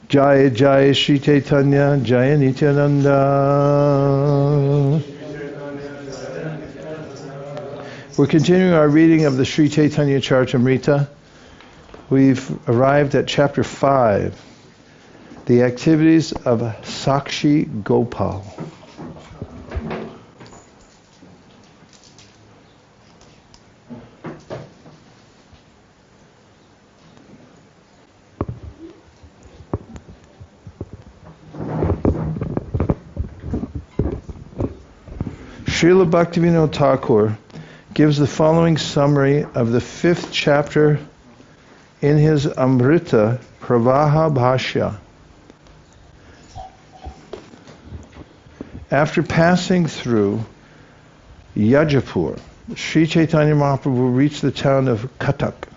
Jaya Jaya Śrī Caitanya, Jaya Nityānanda. We're continuing our reading of the Śrī Caitanya Charitamrita. We've arrived at chapter 5, the activities of Sākṣi-gopāla. Śrīla Bhaktivinoda Ṭhākura gives the following summary of the 5th chapter in his Amṛta-pravāha-bhāṣya. After passing through Yājapura, Śrī Caitanya Mahāprabhu reached the town of Cuttack,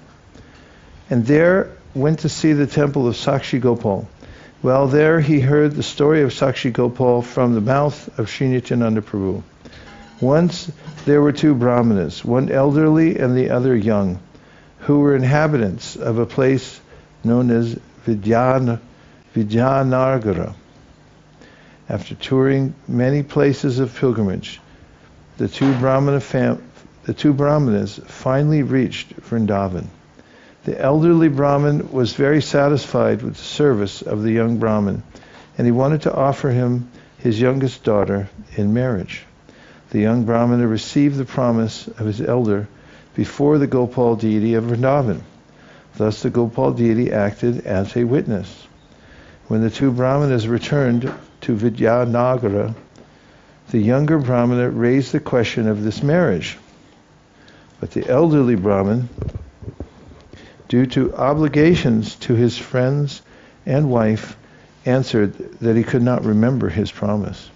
and there went to see the temple of Sākṣi-gopāla. While there he heard the story of Sākṣi-gopāla from the mouth of Śrī Nityānanda Prabhu. Once there were two brahmanas, one elderly and the other young, who were inhabitants of a place known as Vijayanagar. After touring many places of pilgrimage, the two brahmanas finally reached Vrindavan. The elderly Brahman was very satisfied with the service of the young Brahman, and he wanted to offer him his youngest daughter in marriage. The young Brahmana received the promise of his elder before the Gopal deity of Vrindavan. Thus the Gopal deity acted as a witness. When the two Brahmanas returned to Vijayanagar, the younger Brahmana raised the question of this marriage. But the elderly Brahman, due to obligations to his friends and wife, answered that he could not remember his promise.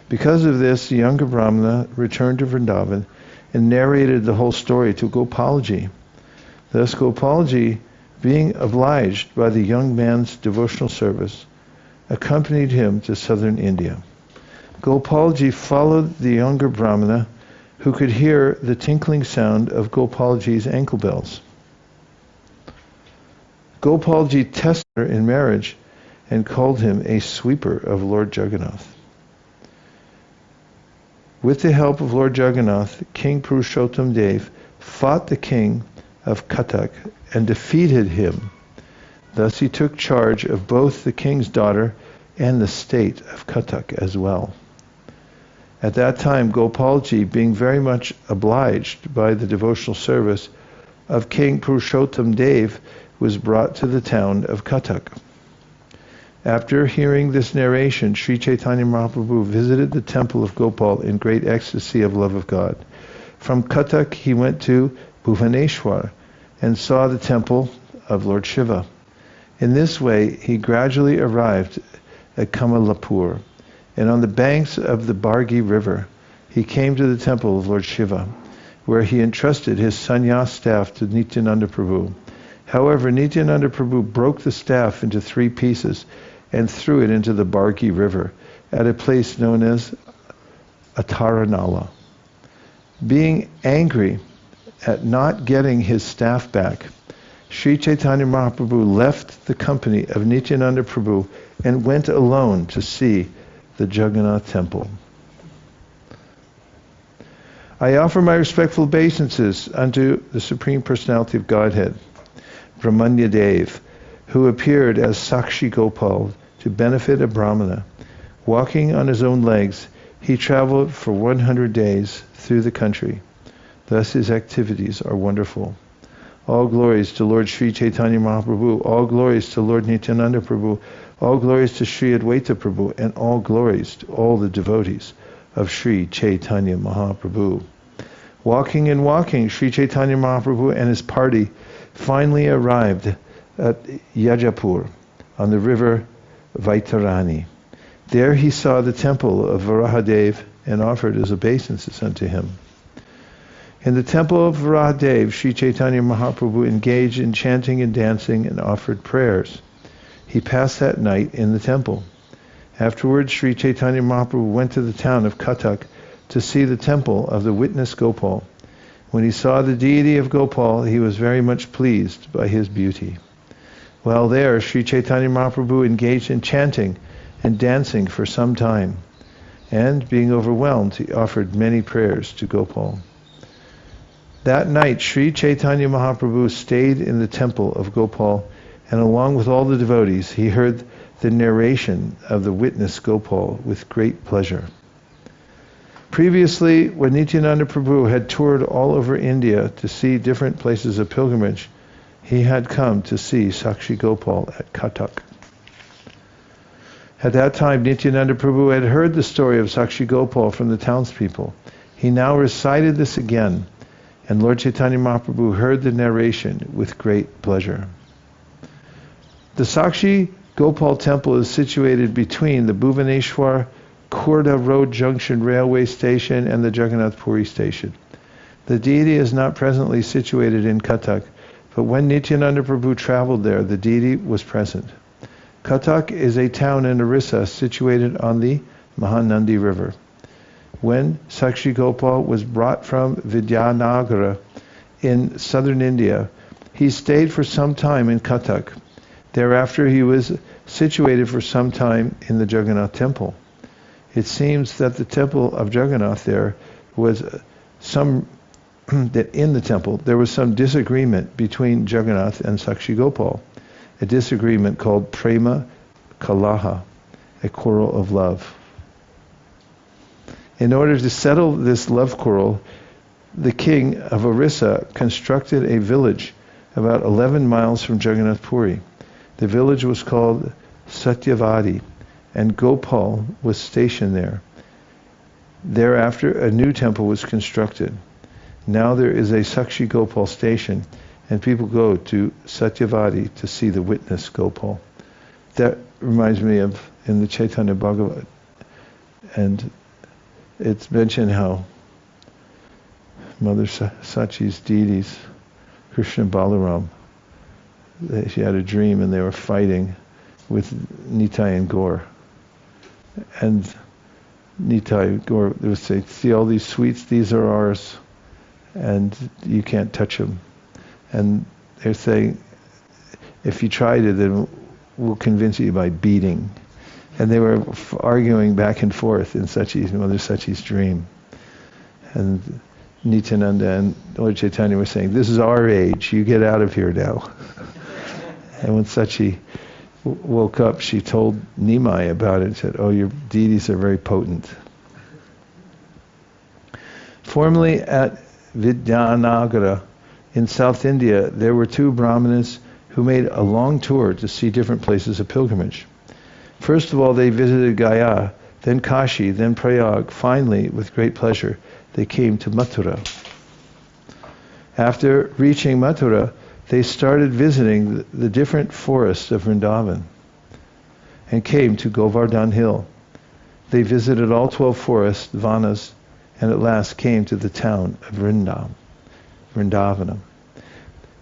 Because of this, the younger Brahmana returned to Vrindavan and narrated the whole story to Gopalaji. Thus Gopalaji, being obliged by the young man's devotional service, accompanied him to southern India. Gopalaji followed the younger Brahmana, who could hear the tinkling sound of Gopalaji's ankle bells. Gopalaji tested her in marriage and called him a sweeper of Lord Jagannath. With the help of Lord Jagannath, King Purushottam Dev fought the king of Cuttack and defeated him. Thus he took charge of both the king's daughter and the state of Cuttack as well. At that time, Gopalaji, being very much obliged by the devotional service of King Purushottam Dev, was brought to the town of Cuttack. After hearing this narration, Śrī Caitanya Mahāprabhu visited the temple of Gopal in great ecstasy of love of God. From Cuttack he went to Bhuvaneshwar and saw the temple of Lord Shiva. In this way he gradually arrived at Kamalapur, and on the banks of the Bargi river he came to the temple of Lord Shiva, where he entrusted his sannyas staff to Nityananda Prabhu. However, Nityananda Prabhu broke the staff into 3 pieces and threw it into the Bargi river at a place known as Ataranala. Being angry at not getting his staff back, Śrī Caitanya Mahāprabhu left the company of Nityananda Prabhu and went alone to see the Jagannath temple. I offer my respectful obeisances unto the Supreme Personality of Godhead, Brahmanya Dev, who appeared as Sākṣi-gopāla to benefit a Brahmana. Walking on his own legs, he traveled for 100 days through the country. Thus his activities are wonderful. All glories to Lord Śrī Caitanya Mahāprabhu, all glories to Lord Nityananda Prabhu, all glories to Śrī Advaita Prabhu, and all glories to all the devotees of Śrī Caitanya Mahāprabhu. Walking and walking, Śrī Caitanya Mahāprabhu and his party finally arrived at Yājapura on the river Vaitarani. There he saw the temple of Varahadev and offered his obeisances unto him. In the temple of Varahadev, Śrī Caitanya Mahāprabhu engaged in chanting and dancing and offered prayers. He passed that night in the temple. Afterwards, Śrī Caitanya Mahāprabhu went to the town of Kaṭaka to see the temple of the witness Gopal. When he saw the deity of Gopal, he was very much pleased by his beauty. While there, Śrī Caitanya Mahāprabhu engaged in chanting and dancing for some time, and being overwhelmed, he offered many prayers to Gopal. That night, Śrī Caitanya Mahāprabhu stayed in the temple of Gopal, and along with all the devotees, he heard the narration of the witness Gopal with great pleasure. Previously, when Nityananda Prabhu had toured all over India to see different places of pilgrimage, he had come to see Sākṣi-gopāla at Cuttack. At that time, Nityananda Prabhu had heard the story of Sākṣi-gopāla from the townspeople. He now recited this again, and Lord Chaitanya Mahaprabhu heard the narration with great pleasure. The Sākṣi-gopāla temple is situated between the Bhuvaneshwar Khurda Road Junction railway station and the Jagannath Puri station. The deity is not presently situated in Cuttack, but when Nityananda Prabhu traveled there, the deity was present. Cuttack is a town in Orissa situated on the Mahanandi River. When Sākṣi-gopāla was brought from Vidyanagara in southern India, he stayed for some time in Cuttack. Thereafter, he was situated for some time in the Jagannath temple. It seems that the temple of Jagannath there was that in the temple there was some disagreement between Jagannath and Sākṣi-gopāla, a disagreement called prema kalaha, a quarrel of love. In order to settle this love quarrel, the king of Orissa constructed a village about 11 miles from Jagannath Puri. The village was called Satyavadi, and Gopal was stationed there. Thereafter, a new temple was constructed. Now there is a Sākṣi-gopāla station, and people go to Satyavadi to see the witness Gopal. That reminds me of in the Chaitanya Bhagavat, and it's mentioned how Mother Sachi's deities, Krishna and Balaram, she had a dream and they were fighting with Nitai and Gaur. And Nitai and Gaur, they would say, see all these sweets, these are ours, and you can't touch them. And they're saying, if you tried it, then we'll convince you by beating. And they were arguing back and forth in Mother Sachi's dream. And Nityananda and Lord Chaitanya were saying, this is our age, you get out of here now. And when Sachi woke up, she told Nimai about it and said, oh, your deities are very potent. Formerly at Vidyanagara in South India, there were two Brahmanas who made a long tour to see different places of pilgrimage. First of all, they visited Gaya, then Kashi, then Prayag. Finally, with great pleasure, they came to Mathura. After reaching Mathura, they started visiting the different forests of Vrindavan and came to Govardhan hill. They visited all 12 forests, vanas, and at last came to the town of Vrindavanam.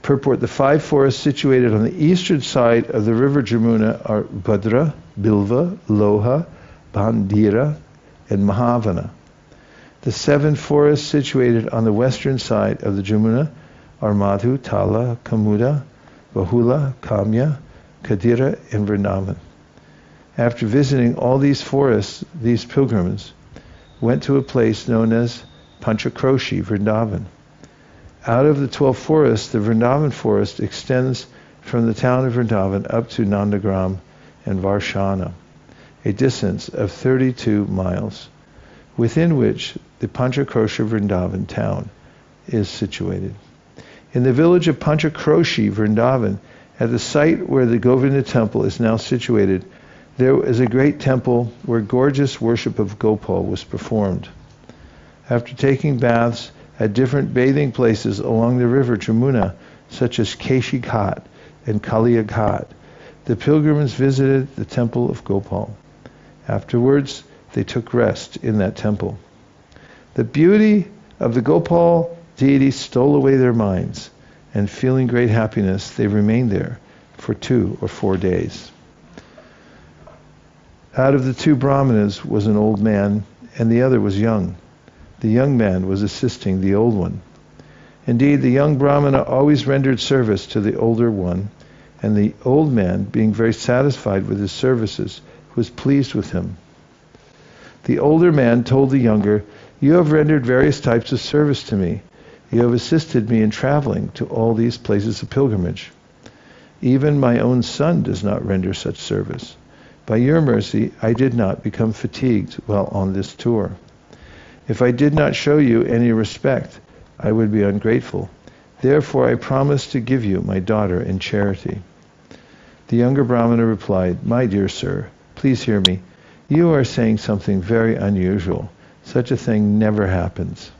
Purport: the 5 forests situated on the eastern side of the river Jamuna are Bhadra, Bilva, Loha, Bandira, and Mahavana. The 7 forests situated on the western side of the Jamuna are Madhu, Tala, Kamuda, Bahula, Kamya, Kadira, and Vrindavan. After visiting all these forests, these pilgrims went to a place known as Panchakroshi, Vrindavan. Out of the 12 forests, the Vrindavan forest extends from the town of Vrindavan up to Nandagram and Varshana, a distance of 32 miles, within which the Panchakroshi Vrindavan town is situated. In the village of Panchakroshi, Vrindavan, at the site where the Govinda temple is now situated, there is a great temple where gorgeous worship of Gopal was performed. After taking baths at different bathing places along the river Jamuna, such as Keshi Ghat and Kaliya Ghat, the pilgrims visited the temple of Gopal. Afterwards, they took rest in that temple. The beauty of the Gopal deity stole away their minds, and feeling great happiness, they remained there for 2 or 4 days. Out of the 2 Brahmanas was an old man, and the other was young. The young man was assisting the old one. Indeed, the young Brahmana always rendered service to the older one, and the old man, being very satisfied with his services, was pleased with him. The older man told the younger, "You have rendered various types of service to me. You have assisted me in traveling to all these places of pilgrimage. Even my own son does not render such service. By your mercy, I did not become fatigued while on this tour. If I did not show you any respect, I would be ungrateful. Therefore, I promise to give you my daughter in charity." The younger Brahmana replied, "My dear sir, please hear me. You are saying something very unusual. Such a thing never happens.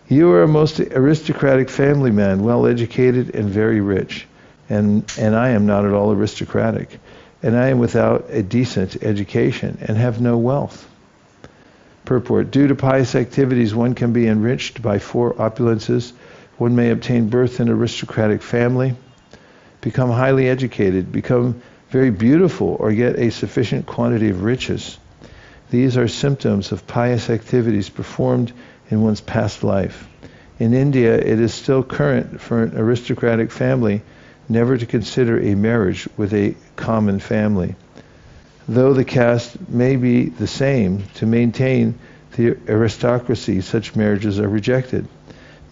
You are a most aristocratic family man, well educated and very rich, and I am not at all aristocratic, and I am without a decent education and have no wealth." Purport: due to pious activities, one can be enriched by 4 opulences. One may obtain birth in an aristocratic family, become highly educated, become very beautiful, or get a sufficient quantity of riches. These are symptoms of pious activities performed in one's past life. In India, it is still current for an aristocratic family never to consider a marriage with a common family. Though the caste may be the same, to maintain the aristocracy, such marriages are rejected.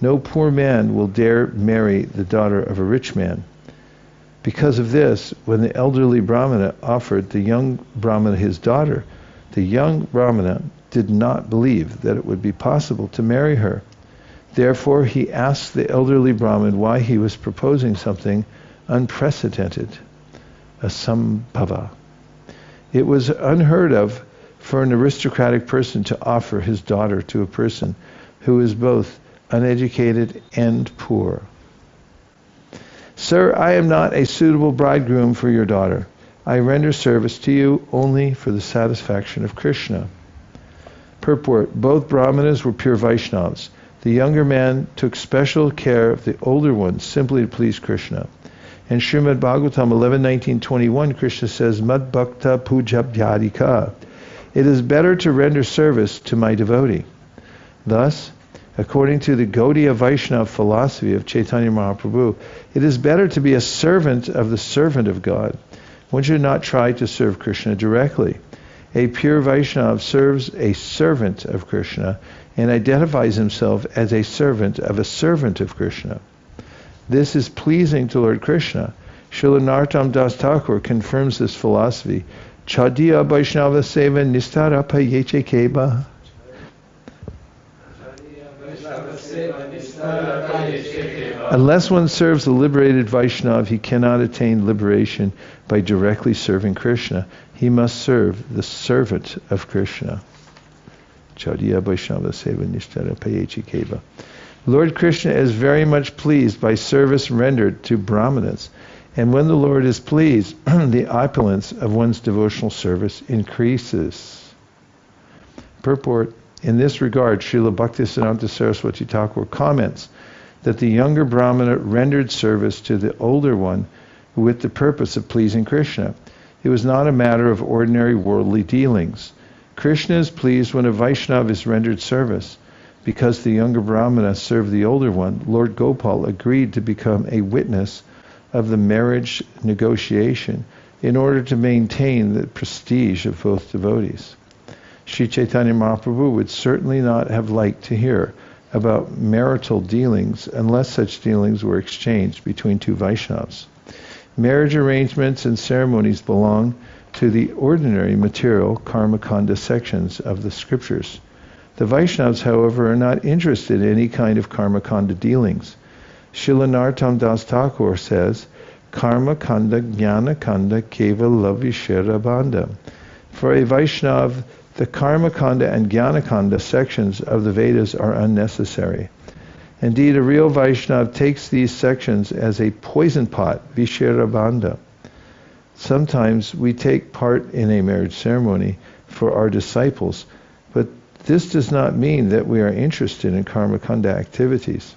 No poor man will dare marry the daughter of a rich man. Because of this, when the elderly Brahmana offered the young Brahmana his daughter, the young Brahmana did not believe that it would be possible to marry her. Therefore, he asked the elderly Brahmin why he was proposing something unprecedented, a sambhava. It was unheard of for an aristocratic person to offer his daughter to a person who is both uneducated and poor. "Sir, I am not a suitable bridegroom for your daughter. I render service to you only for the satisfaction of Krishna." Purport: both Brahmanas were pure Vaishnavas. The younger man took special care of the older one simply to please Krishna. In Srimad Bhagavatam 11.19.21, Krishna says, "Mad bhakta pujabhyadika." It is better to render service to my devotee. Thus, according to the Gaudiya Vaishnava philosophy of Chaitanya Mahāprabhu, it is better to be a servant of the servant of God. One should not try to serve Krishna directly. A pure Vaishnava serves a servant of Krishna and identifies himself as a servant of Krishna. This is pleasing to Lord Krishna. Śrīla Narottam Ṭhākura confirms this philosophy. Chadiya Vaishnava Seva Nistara Payechekeba. Unless one serves the liberated Vaishnava, he cannot attain liberation by directly serving Krishna. He must serve the servant of Krishna. Chadiya Vaishnava Seva Nistara Payechekeba. Lord Krishna is very much pleased by service rendered to Brahmanas, and when the Lord is pleased, the opulence of one's devotional service increases. Purport: in this regard, Śrīla Bhaktivinoda Ṭhākura comments that the younger Brahmana rendered service to the older one with the purpose of pleasing Krishna. It was not a matter of ordinary worldly dealings. Krishna is pleased when a Vaishnava is rendered service. Because the younger Brahmana served the older one, Lord Gopal agreed to become a witness of the marriage negotiation in order to maintain the prestige of both devotees. Śrī Caitanya Mahāprabhu would certainly not have liked to hear about marital dealings unless such dealings were exchanged between 2 Vaishnavas. Marriage arrangements and ceremonies belong to the ordinary material karmakanda sections of the scriptures. The Vaishnavas, however, are not interested in any kind of karmakanda dealings. Śrīla Narottam Ṭhākura says, "Karma kanda, jnana kanda, kevala vishera bandha." For a Vaishnava, the karma kanda and jnana kanda sections of the Vedas are unnecessary. Indeed, a real Vaishnava takes these sections as a poison pot, vishera bandha. Sometimes we take part in a marriage ceremony for our disciples, but this does not mean that we are interested in karmakanda activities.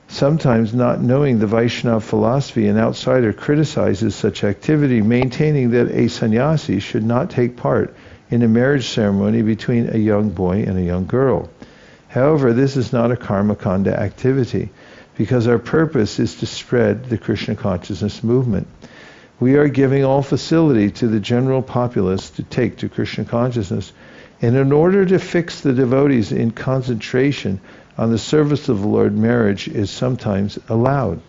Sometimes, not knowing the Vaishnava philosophy, an outsider criticizes such activity, maintaining that a sannyasi should not take part in a marriage ceremony between a young boy and a young girl. However, this is not a karmakanda activity. because our purpose is to spread the Krishna consciousness movement. We are giving all facility to the general populace to take to Krishna consciousness, and in order to fix the devotees in concentration on the service of the Lord, marriage is sometimes allowed.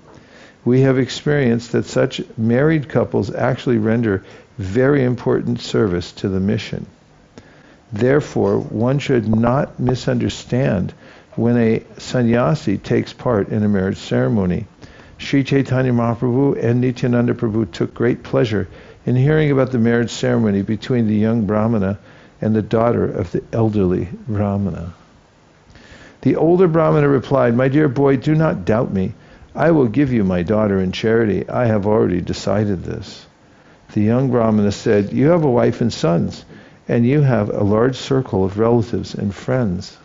We have experienced that such married couples actually render very important service to the mission. Therefore, one should not misunderstand when a sannyasi takes part in a marriage ceremony. Śrī Caitanya Mahāprabhu and Nityananda Prabhu took great pleasure in hearing about the marriage ceremony between the young Brahmana and the daughter of the elderly Brahmana. The older Brahmana replied, "My dear boy, do not doubt me. I will give you my daughter in charity. I have already decided this." The young Brahmana said, "You have a wife and sons, and you have a large circle of relatives and friends.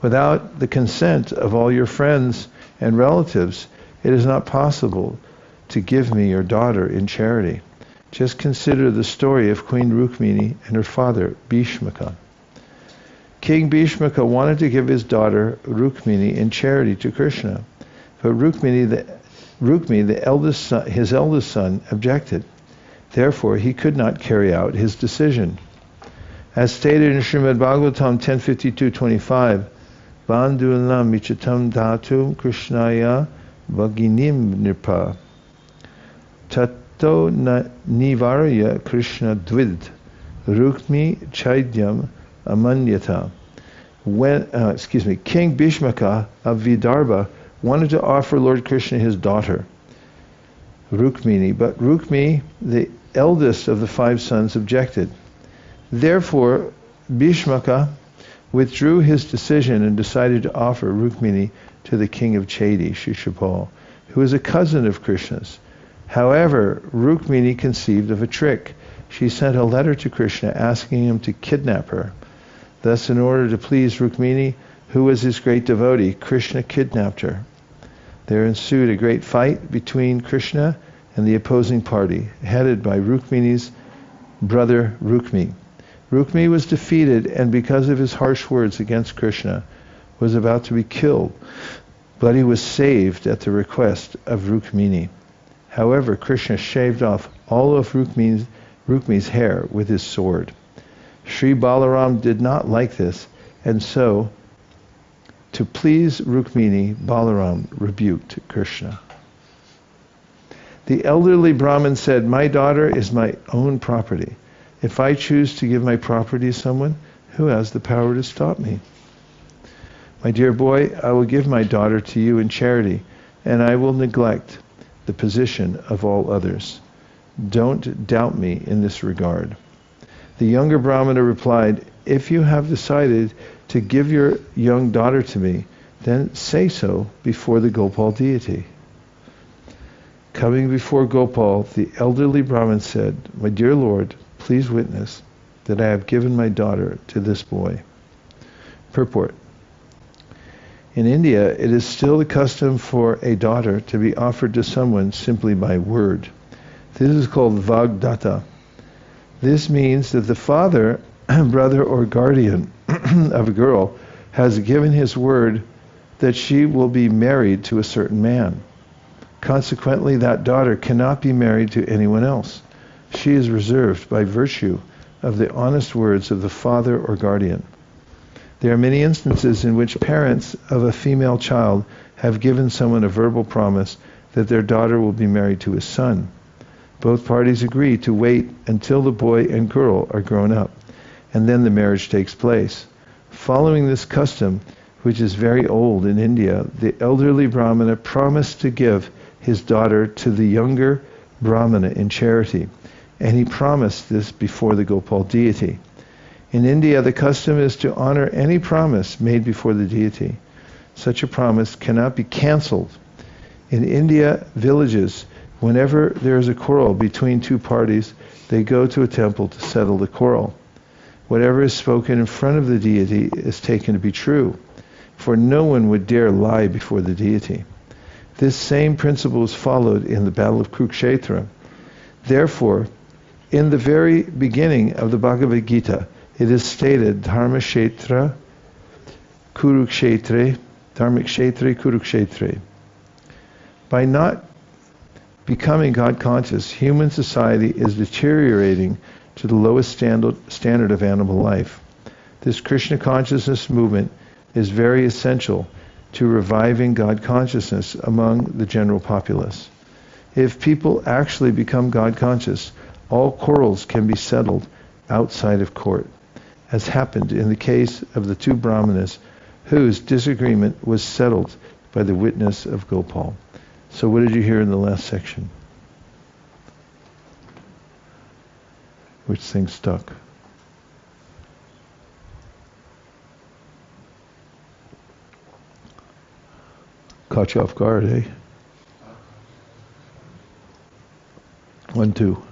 Without the consent of all your friends and relatives, it is not possible to give me your daughter in charity. Just consider the story of Queen Rukmini and her father, Bhishmaka. King Bhishmaka wanted to give his daughter Rukmini in charity to Krishna, but Rukmini, his eldest son, objected. Therefore, he could not carry out his decision. As stated in Srimad Bhagavatam 10.52.25, Bandhuna michatam dhatum krishnaya vaginim nirpa tato nivaraya krishna dvid rukmi chaidyam amanyata. King Bhishmaka of Vidarbha wanted to offer Lord Krishna his daughter, Rukmini, but Rukmi, the eldest of the 5 sons, objected. Therefore, Bhishmaka withdrew his decision and decided to offer Rukmini to the king of Chedi, Shishupal, who is a cousin of Krishna's. However, Rukmini conceived of a trick. She sent a letter to Krishna asking him to kidnap her. Thus, in order to please Rukmini, who was his great devotee, Krishna kidnapped her. There ensued a great fight between Krishna and the opposing party, headed by Rukmini's brother Rukmi. Rukmi was defeated, and because of his harsh words against Krishna, was about to be killed, but he was saved at the request of Rukmini. However, Krishna shaved off all of Rukmi's hair with his sword. Sri Balaram did not like this, and so, to please Rukmini, Balaram rebuked Krishna. The elderly Brahmin said, "My daughter is my own property. If I choose to give my property to someone, who has the power to stop me? My dear boy, I will give my daughter to you in charity, and I will neglect the position of all others. Don't doubt me in this regard." The younger Brahmana replied, "If you have decided to give your young daughter to me, then say so before the Gopal deity." Coming before Gopal, the elderly Brahmin said, "My dear Lord, please witness that I have given my daughter to this boy." Purport. In India, it is still the custom for a daughter to be offered to someone simply by word. This is called Vagdatta. This means that the father, brother, or guardian of a girl has given his word that she will be married to a certain man. Consequently, that daughter cannot be married to anyone else. She is reserved by virtue of the honest words of the father or guardian. There are many instances in which parents of a female child have given someone a verbal promise that their daughter will be married to his son. Both parties agree to wait until the boy and girl are grown up, and then the marriage takes place. Following this custom, which is very old in India, the elderly Brahmana promised to give his daughter to the younger Brahmana in charity, and he promised this before the Gopal deity. In India, the custom is to honor any promise made before the deity. Such a promise cannot be cancelled. In India villages, whenever there is a quarrel between two parties, they go to a temple to settle the quarrel. Whatever is spoken in front of the deity is taken to be true, for no one would dare lie before the deity. This same principle is followed in the Battle of Kurukshetra. Therefore, in the very beginning of the Bhagavad Gita, it is stated, Dharma Kshetra, Kurukshetre, Dharmikshetri Kurukshetri. By not becoming God conscious, human society is deteriorating to the lowest standard of animal life. This Krishna consciousness movement is very essential to reviving God consciousness among the general populace. If people actually become God conscious, all quarrels can be settled outside of court, as happened in the case of the two brahmanas whose disagreement was settled by the witness of Gopal. So what did you hear in the last section? Which thing stuck? Caught you off guard, eh? 1, 2.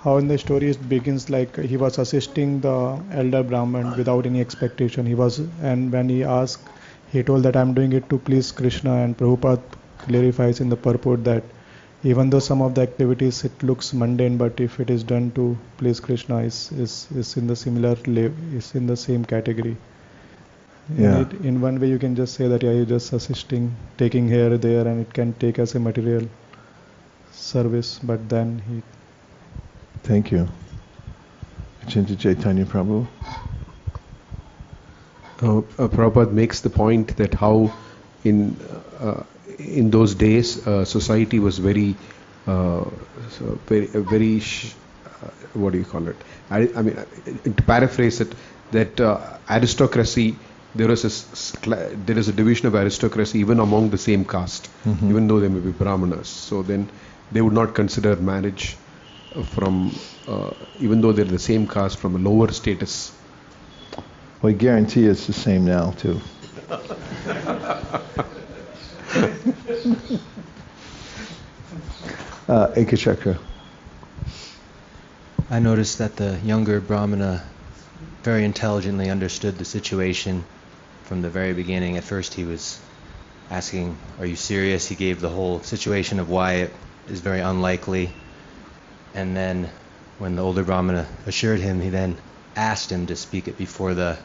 How in the story it begins like he was assisting the elder Brahman without any expectation. And when he asked, he told that I'm doing it to please Krishna, and Prabhupada clarifies in the purport that even though some of the activities it looks mundane, but if it is done to please Krishna, is in the is in the same category. Yeah. In one way you can just say that you're just assisting, taking here, there, and it can take as a material service, but then he... Thank you. Śrī Caitanya Prabhu. Prabhupada makes the point that how in those days society was very what do you call it? I mean, to paraphrase it, that aristocracy, there is a division of aristocracy even among the same caste, even though they may be brahmanas. So then they would not consider marriage from, even though they're the same caste, from a lower status. Well, I guarantee it's the same now too. Ekachakra. I noticed that the younger Brahmana very intelligently understood the situation from the very beginning. At first he was asking, "Are you serious?" He gave the whole situation of why it is very unlikely. And then when the older Brahmana assured him, he then asked him to speak it before the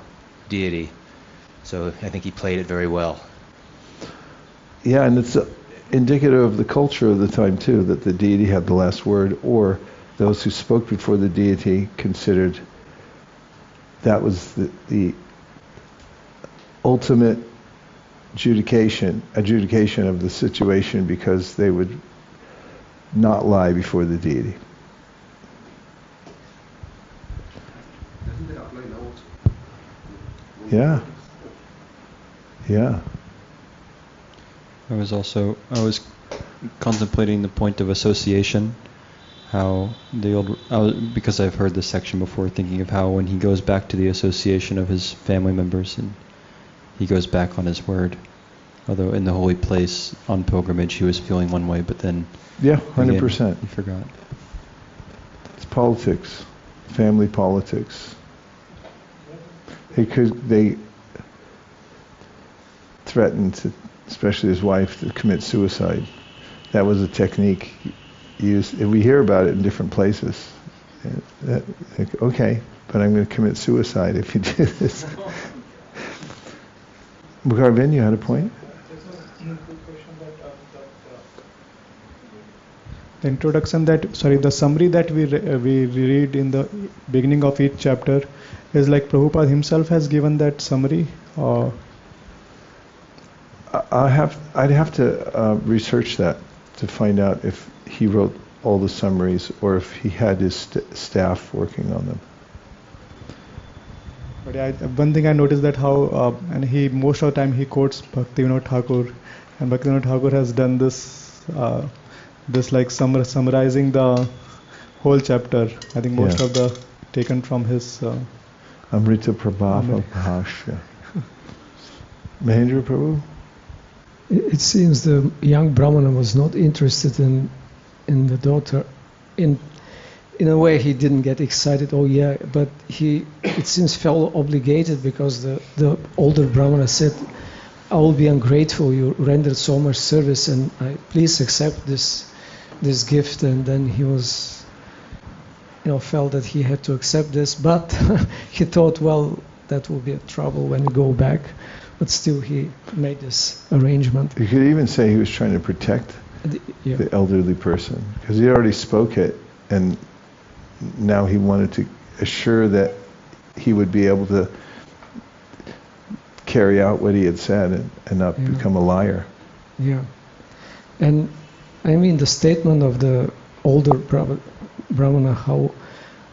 deity. So I think he played it very well. Yeah, and it's indicative of the culture of the time too, that the deity had the last word, or those who spoke before the deity considered that was the ultimate adjudication of the situation, because they would not lie before the deity. Doesn't that apply now also? Yeah. Yeah. I was contemplating the point of association, how because I've heard this section before, thinking of how when he goes back to the association of his family members, and he goes back on his word, although in the holy place on pilgrimage he was feeling one way, but then 100%. He forgot. It's politics, family politics. They threatened to, especially his wife, to commit suicide. That was a technique used. We hear about it in different places. Okay, but I'm going to commit suicide if you do this. Govardhan, you had a point? The introduction the summary that we read in the beginning of each chapter is like Prabhupada himself has given that summary, or... I'd have to research that to find out if he wrote all the summaries or if he had his staff working on them. But one thing I noticed that how and he most of the time he quotes Bhaktivinoda Ṭhākura, and Bhaktivinoda Ṭhākura has done this like summarizing the whole chapter. I think most of the taken from his Amṛta-pravāha-bhāṣya. Mahendra Prabhu? It seems the young Brahmana was not interested in the daughter. In a way, he didn't get excited. Oh yeah, but it seems felt obligated, because the older Brahmana said, "I will be ungrateful. You rendered so much service, and please accept this gift." And then he was felt that he had to accept this, but he thought, well, that will be a trouble when we go back. But still, he made this arrangement. You could even say he was trying to protect the elderly person, because he already spoke it, and now he wanted to assure that he would be able to carry out what he had said and not become a liar. Yeah. And I mean the statement of the older Brahmana, how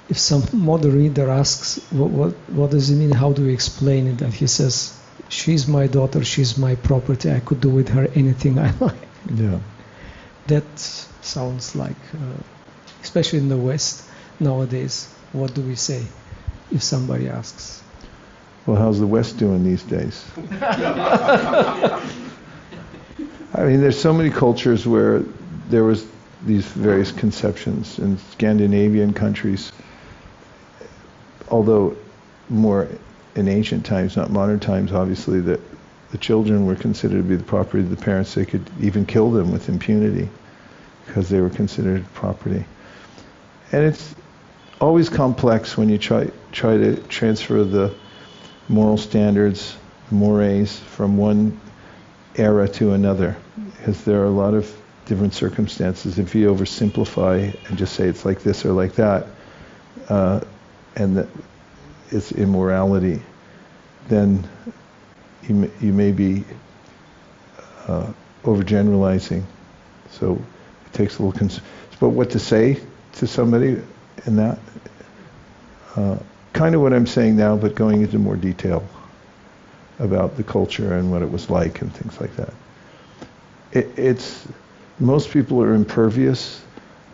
if some modern reader asks, what does it mean, how do you explain it, that he says, she's my daughter, she's my property, I could do with her anything I like. Yeah. That sounds like, especially in the West nowadays, what do we say if somebody asks? Well, how's the West doing these days? I mean, there's so many cultures where there was these various conceptions. In Scandinavian countries, although more in ancient times, not modern times, obviously, that the children were considered to be the property of the parents. They could even kill them with impunity because they were considered property. And it's always complex when you try to transfer the moral standards, mores, from one era to another, because there are a lot of different circumstances. If you oversimplify and just say it's like this or like that, and that it's immorality, then you may be overgeneralizing. So it takes a little but what to say to somebody in that? Kind of what I'm saying now, but going into more detail about the culture and what it was like and things like that. It's most people are impervious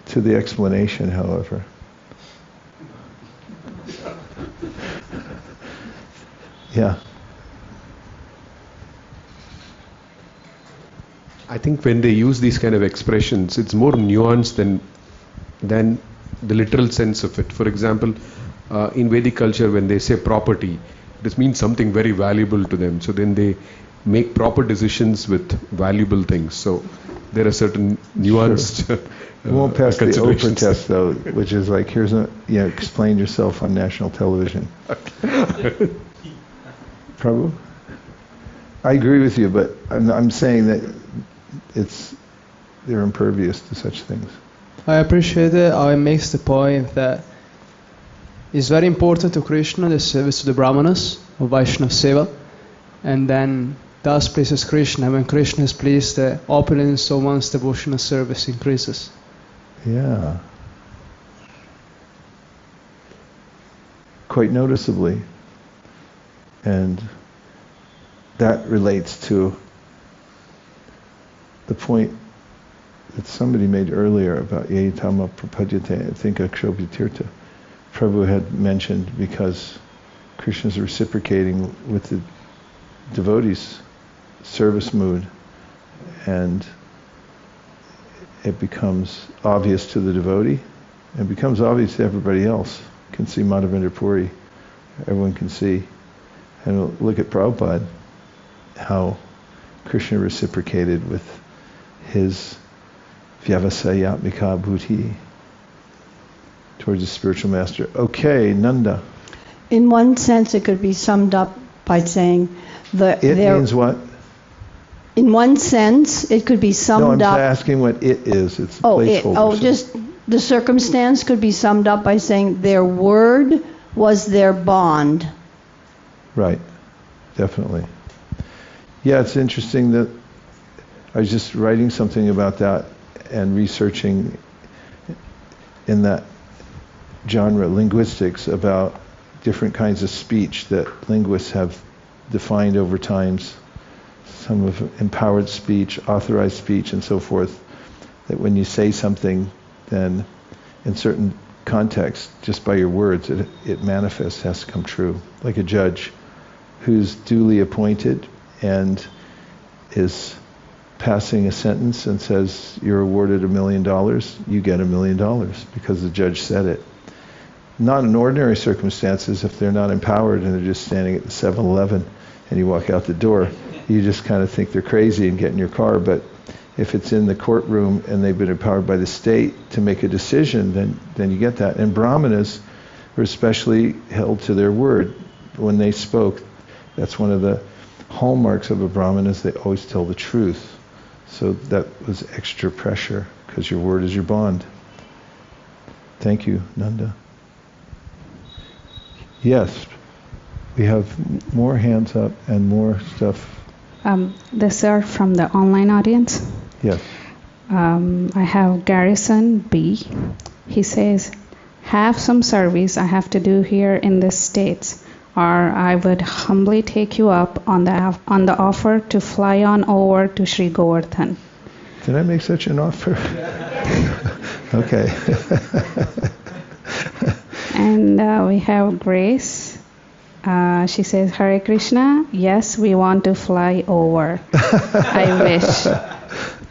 to the explanation, however. Yeah. I think when they use these kind of expressions, it's more nuanced than the literal sense of it. For example, in Vedic culture, when they say property, this means something very valuable to them. So then they make proper decisions with valuable things. So there are certain nuanced It won't pass the Oprah test, though, which is like, here's explain yourself on national television. Prabhu? I agree with you, but I'm saying that they're impervious to such things. I appreciate it. How it makes the point that it's very important to Krishna, the service to the Brahmanas, or Vaishnava Seva, and then thus pleases Krishna. When Krishna is pleased, the opulence of one's devotional service increases. Yeah. Quite noticeably. And that relates to the point that somebody made earlier about Yājapura prapadyate, I think Akshobhyatirtha. Prabhu had mentioned, because Krishna is reciprocating with the devotees' service mood, and it becomes obvious to the devotee, and becomes obvious to everybody else. You can see Madhavendra Puri, everyone can see. And look at Prabhupada, how Krishna reciprocated with his vyavasayatmika bhuti towards the spiritual master. Okay, Nanda. In one sense, it could be summed up by saying It means what? In one sense, it could be summed up. No, I'm asking what it is. It's placeholder. Just the circumstance could be summed up by saying their word was their bond. Right, definitely. Yeah, it's interesting that I was just writing something about that and researching in that genre, linguistics, about different kinds of speech that linguists have defined over times. Some of empowered speech, authorized speech, and so forth. That when you say something, then in certain contexts, just by your words, it manifests, has to come true. Like a judge who's duly appointed and is passing a sentence and says, you're awarded $1 million, you get $1 million because the judge said it. Not in ordinary circumstances, if they're not empowered and they're just standing at the 7-Eleven and you walk out the door, you just kind of think they're crazy and get in your car. But if it's in the courtroom and they've been empowered by the state to make a decision, then you get that. And Brahmanas were especially held to their word. When they spoke, that's one of the hallmarks of a Brahmana, is they always tell the truth. So that was extra pressure, because your word is your bond. Thank you, Nanda. Yes, we have more hands up and more stuff. These are from the online audience. Yes. I have Garrison B. He says, have some service I have to do here in the States, or I would humbly take you up on the offer to fly on over to Sri Govardhan. Did I make such an offer? Okay. And we have Grace. She says, Hare Krishna, yes, we want to fly over. I wish.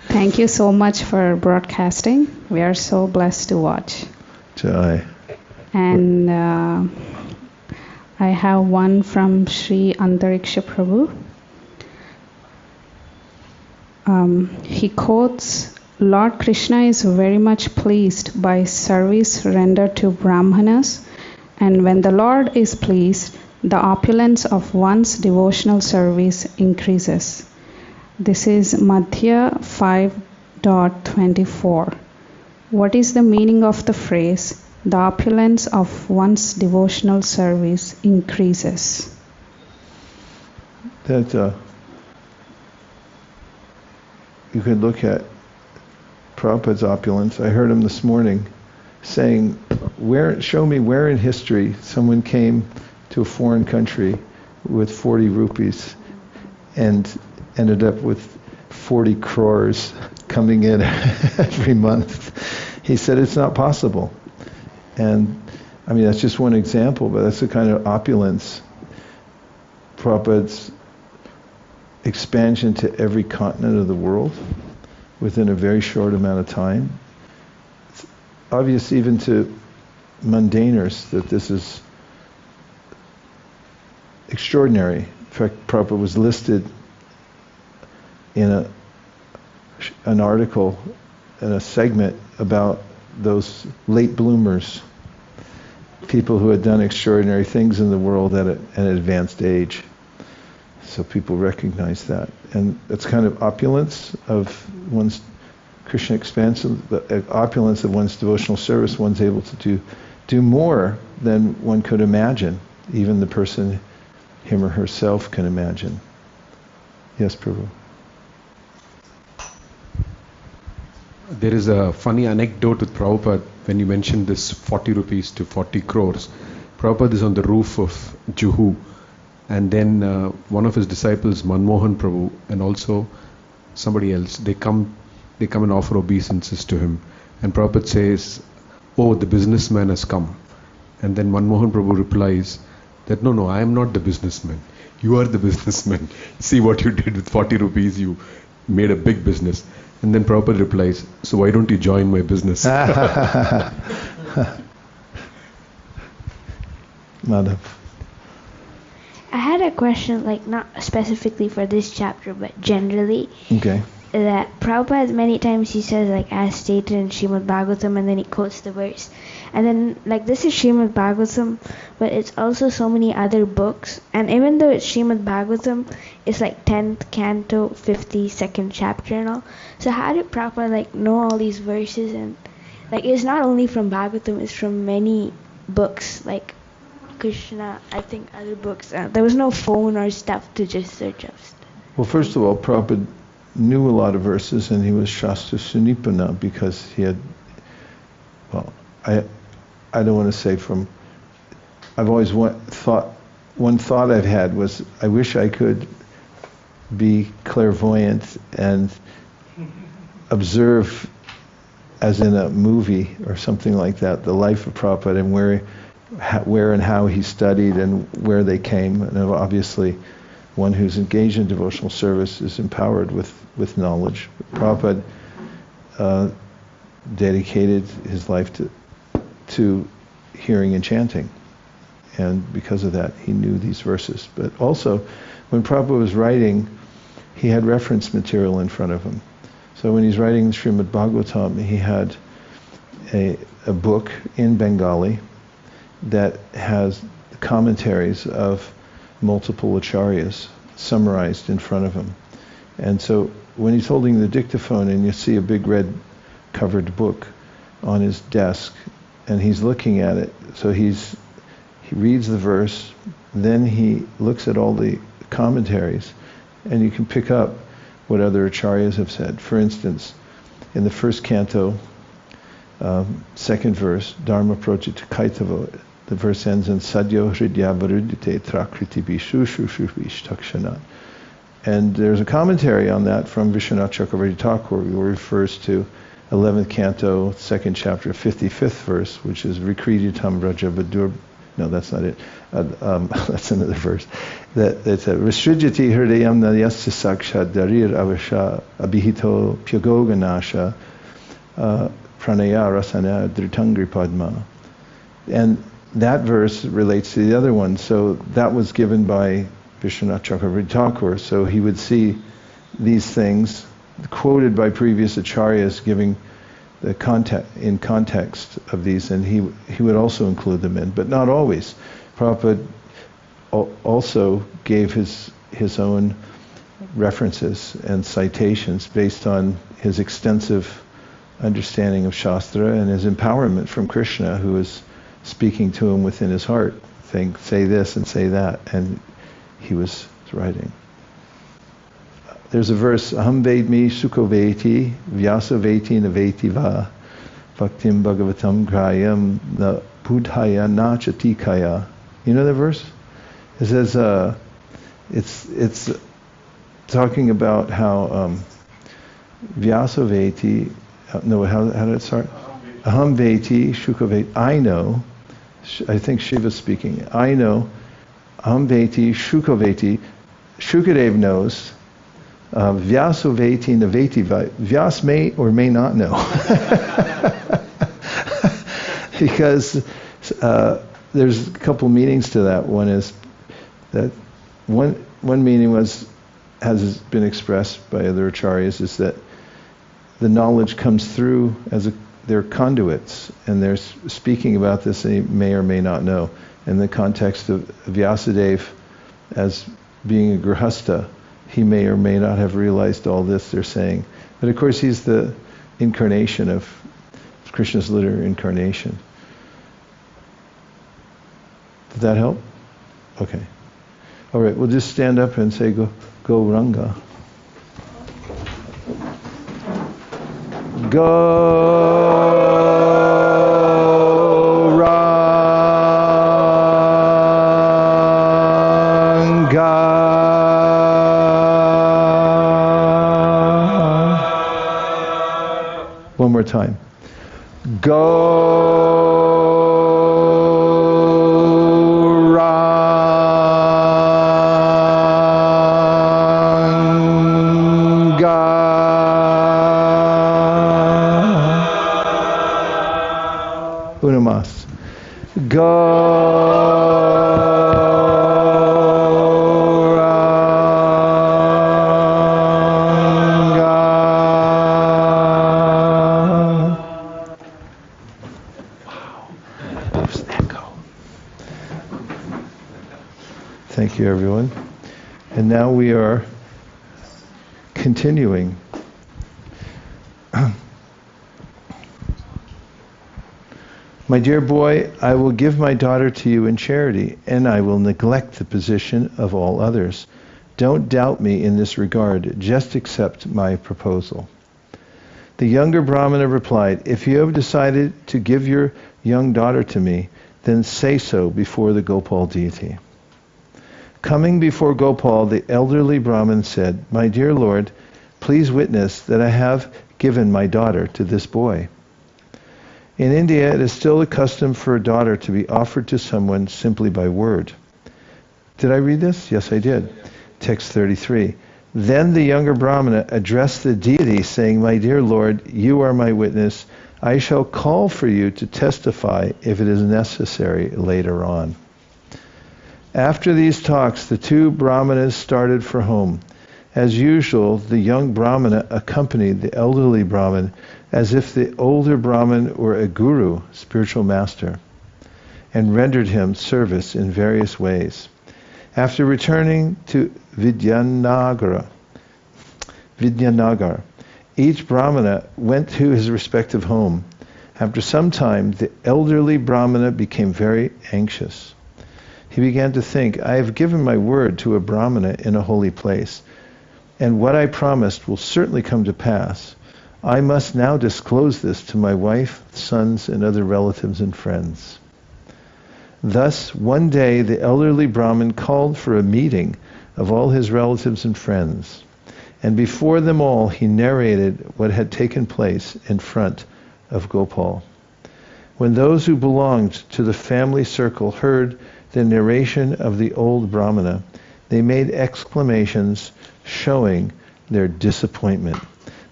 Thank you so much for broadcasting. We are so blessed to watch. Jai. And I have one from Śrī Antariksha Prabhu. He quotes, Lord Krishna is very much pleased by service rendered to Brahmanas, and when the Lord is pleased, the opulence of one's devotional service increases. This is Madhya 5.1-113. What is the meaning of the phrase, the opulence of one's devotional service increases? That you could look at Prabhupada's opulence. I heard him this morning saying, show me where in history someone came to a foreign country with 40 rupees and ended up with 40 crores coming in every month. He said it's not possible. And I mean, that's just one example, but that's the kind of opulence. Prabhupada's expansion to every continent of the world within a very short amount of time. It's obvious even to mundaners that this is extraordinary. In fact, Prabhupada was listed in an article, in a segment about those late bloomers, people who had done extraordinary things in the world at an advanced age. So people recognize that. And that's kind of opulence of one's Krishna expansion, the opulence of one's devotional service. One's able to do more than one could imagine. Even the person, him or herself, can imagine. Yes, Prabhu. There is a funny anecdote with Prabhupada when you mentioned this 40 rupees to 40 crores. Prabhupada is on the roof of Juhu, and then one of his disciples, Manmohan Prabhu, and also somebody else, they come and offer obeisances to him. And Prabhupada says, oh, the businessman has come. And then Manmohan Prabhu replies that, no, I am not the businessman. You are the businessman. See what you did with 40 rupees, you made a big business. And then Prabhupada replies, so why don't you join my business? Madhav. I had a question, like not specifically for this chapter, but generally. Okay. That Prabhupada, many times he says, like, as stated in Srimad Bhagavatam, and then he quotes the verse. And then, like, this is Srimad Bhagavatam, but it's also so many other books. And even though it's Srimad Bhagavatam, it's like 10th canto, 52nd chapter and all. So how did Prabhupada, like, know all these verses? And, like, it's not only from Bhagavatam, it's from many books, like Krishna, I think other books. There was no phone or stuff to just search up stuff. Well, first of all, Prabhupada knew a lot of verses, and he was Shastra Sunipana because he had, well, I don't want to say I've always one thought I've had was, I wish I could be clairvoyant and observe, as in a movie or something like that, the life of Prabhupada and where and how he studied and where they came. And obviously, one who's engaged in devotional service is empowered with knowledge. Prabhupada dedicated his life to hearing and chanting. And because of that, he knew these verses. But also, when Prabhupada was writing, he had reference material in front of him. So when he's writing the Srimad Bhagavatam, he had a book in Bengali that has commentaries of multiple acharyas summarized in front of him. And so when he's holding the dictaphone and you see a big red covered book on his desk and he's looking at it, so he reads the verse, then he looks at all the commentaries, and you can pick up what other acharyas have said. For instance, in the first canto, second verse, Dharma Projita Kaitavo, the verse ends in Sadyo Hridya Varudite Trakriti Bishu Shushuvish Takshanat. And there's a commentary on that from Vishwanath Chakravarti Ṭhākura, who refers to 11th canto, 2nd chapter, 55th verse, which is Vikriditam Raja Vadur. No, that's not it. That's another verse. It's a Ristrijati Hridayam Nayasya Sakshat Darir Avasha Abhihito Pyagoganasha Pranaya Rasana Dritangri Padma. And that verse relates to the other one. So that was given by Vishwanath Chakravarti Ṭhākura. So he would see these things quoted by previous acharyas giving the context of these, and he would also include them in, but not always. Prabhupada also gave his own references and citations based on his extensive understanding of Shastra and his empowerment from Krishna, who is speaking to him within his heart, saying, say this and say that, and he was writing. There's a verse, Aham Vedmi Sukho Veti, Vyasa Veti Naveti Va, Bhaktim Bhagavatam Grayam Na Budhaya Na Chatikaya. You know that verse? It says, it's talking about how Vyasa Veti, how did it start? Aham Veti Sukho Veti, I know, I think Shiva's speaking, I know, Aham Veti Sukho Veti, Shukadev knows, Vyaso Veti Naveti Va. Vyas may or may not know. Because there's a couple meanings to that. One is that one meaning has been expressed by other acharyas, is that the knowledge comes through as they're conduits, and they're speaking about this they may or may not know. In the context of Vyasadeva as being a grihastha, he may or may not have realized all this they're saying. But of course he's the incarnation of Krishna's literal incarnation. Did that help? Okay. All right, we'll just stand up and say Go Ranga. One more time. Una más. Thank you, everyone. And now we are continuing. My dear boy, I will give my daughter to you in charity, and I will neglect the position of all others. Don't doubt me in this regard. Just accept my proposal. The younger Brahmana replied, if you have decided to give your young daughter to me, then say so before the Gopal deity. Coming before Gopal, the elderly Brahmin said, my dear Lord, please witness that I have given my daughter to this boy. In India, it is still the custom for a daughter to be offered to someone simply by word. Did I read this? Yes, I did. Text 33. Then the younger Brahmana addressed the deity, saying, my dear Lord, you are my witness. I shall call for you to testify if it is necessary later on. After these talks, the two Brahmanas started for home. As usual, the young Brahmana accompanied the elderly Brahmin as if the older Brahmin were a guru, spiritual master, and rendered him service in various ways. After returning to Vidyanagar, each Brahmana went to his respective home. After some time, the elderly Brahmana became very anxious. He began to think, I have given my word to a Brahmana in a holy place, and what I promised will certainly come to pass. I must now disclose this to my wife, sons, and other relatives and friends. Thus, one day the elderly Brahmin called for a meeting of all his relatives and friends, and before them all he narrated what had taken place in front of Gopal. When those who belonged to the family circle heard the narration of the old Brahmana, they made exclamations showing their disappointment.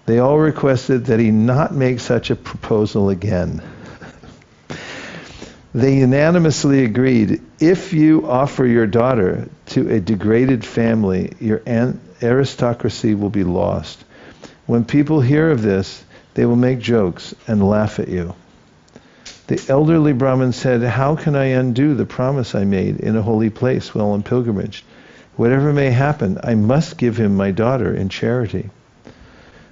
They all requested that he not make such a proposal again. They unanimously agreed, if you offer your daughter to a degraded family, your aristocracy will be lost. When people hear of this, they will make jokes and laugh at you. The elderly Brahmin said, how can I undo the promise I made in a holy place while on pilgrimage? Whatever may happen, I must give him my daughter in charity.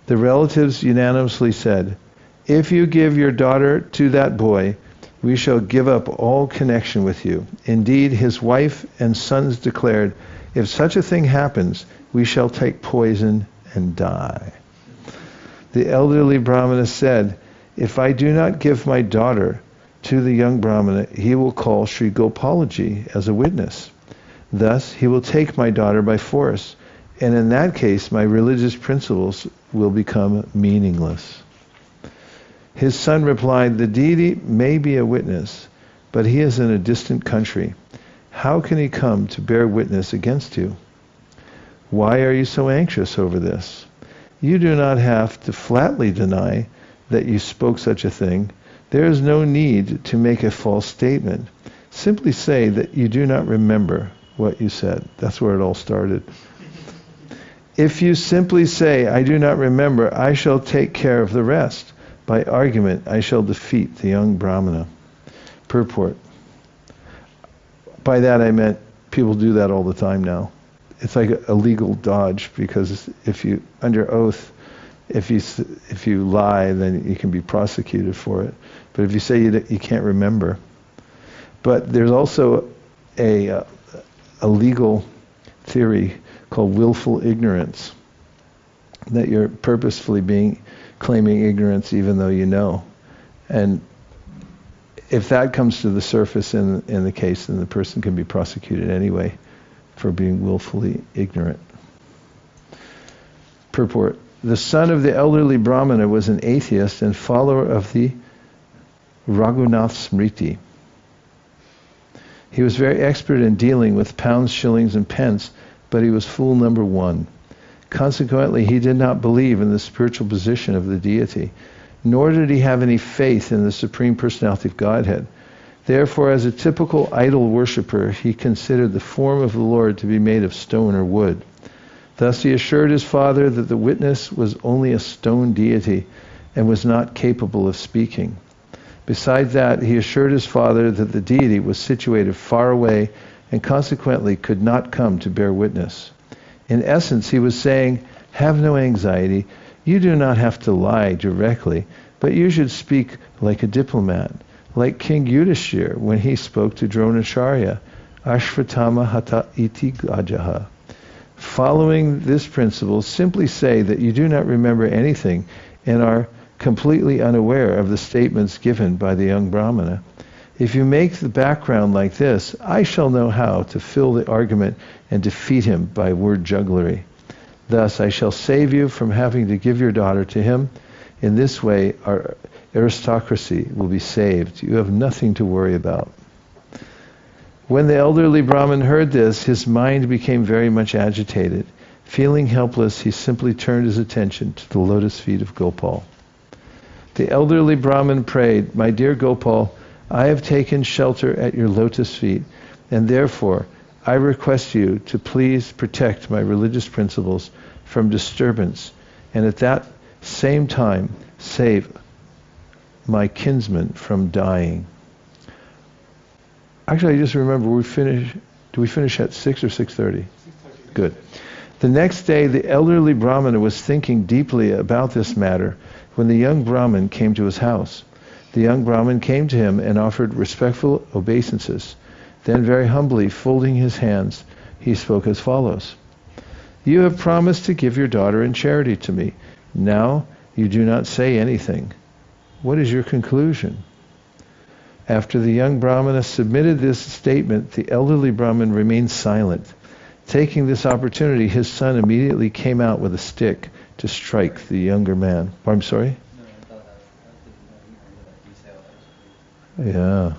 The relatives unanimously said, if you give your daughter to that boy, we shall give up all connection with you. Indeed, his wife and sons declared, if such a thing happens, we shall take poison and die. The elderly Brahmana said, if I do not give my daughter to the young Brahmana, he will call Śrī-Gopāla as a witness. Thus, he will take my daughter by force, and in that case, my religious principles will become meaningless. His son replied, the deity may be a witness, but he is in a distant country. How can he come to bear witness against you? Why are you so anxious over this? You do not have to flatly deny that you spoke such a thing. There is no need to make a false statement. Simply say that you do not remember what you said. That's where it all started. If you simply say, I do not remember, I shall take care of the rest. By argument, I shall defeat the young Brahmana. Purport. By that I meant people do that all the time now. It's like a legal dodge, because if you, under oath, if you lie, then you can be prosecuted for it. But if you say you can't remember. But there's also a legal theory called willful ignorance, that you're purposefully claiming ignorance even though you know. And if that comes to the surface in the case, then the person can be prosecuted anyway for being willfully ignorant. Purport. The son of the elderly Brahmana was an atheist and follower of the Raghunath Smriti. He was very expert in dealing with pounds, shillings, and pence, but he was fool number one. Consequently, he did not believe in the spiritual position of the deity, nor did he have any faith in the Supreme Personality of Godhead. Therefore, as a typical idol worshipper, he considered the form of the Lord to be made of stone or wood. Thus he assured his father that the witness was only a stone deity and was not capable of speaking. Besides that, he assured his father that the deity was situated far away and consequently could not come to bear witness. In essence, he was saying, have no anxiety, you do not have to lie directly, but you should speak like a diplomat, like King Yudhishthira when he spoke to Dronacharya, Ashvatthama hata iti gajaha. Following this principle, simply say that you do not remember anything and are completely unaware of the statements given by the young Brahmana. If you make the background like this, I shall know how to fill the argument and defeat him by word jugglery. Thus I shall save you from having to give your daughter to him. In this way our aristocracy will be saved. You have nothing to worry about. When the elderly Brahmin heard this, his mind became very much agitated. Feeling helpless, he simply turned his attention to the lotus feet of Gopal. The elderly Brahmin prayed, my dear Gopal, I have taken shelter at your lotus feet, and therefore I request you to please protect my religious principles from disturbance, and at that same time save my kinsman from dying. Actually, I just remember do we finish at 6 or 6:30? Good. The next day, the elderly Brahmana was thinking deeply about this matter when the young Brahmin came to his house. The young Brahmin came to him and offered respectful obeisances. Then very humbly, folding his hands, he spoke as follows. You have promised to give your daughter in charity to me. Now you do not say anything. What is your conclusion? After the young Brahmana submitted this statement, the elderly Brahmin remained silent. Taking this opportunity, his son immediately came out with a stick to strike the younger man. I'm sorry? Yeah.